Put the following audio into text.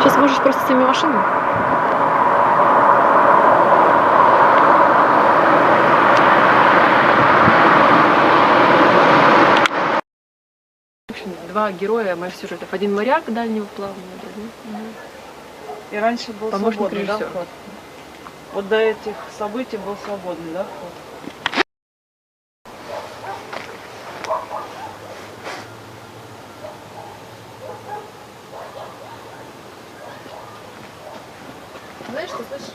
Сейчас можешь просто своими машинами. В общем, два героя моих сюжетов. Один моряк дальнего плавания, другой. И раньше был Помощник свободный, да, режиссера. вход? Вот до этих событий был свободный, да, вход? Знаешь, что слышишь?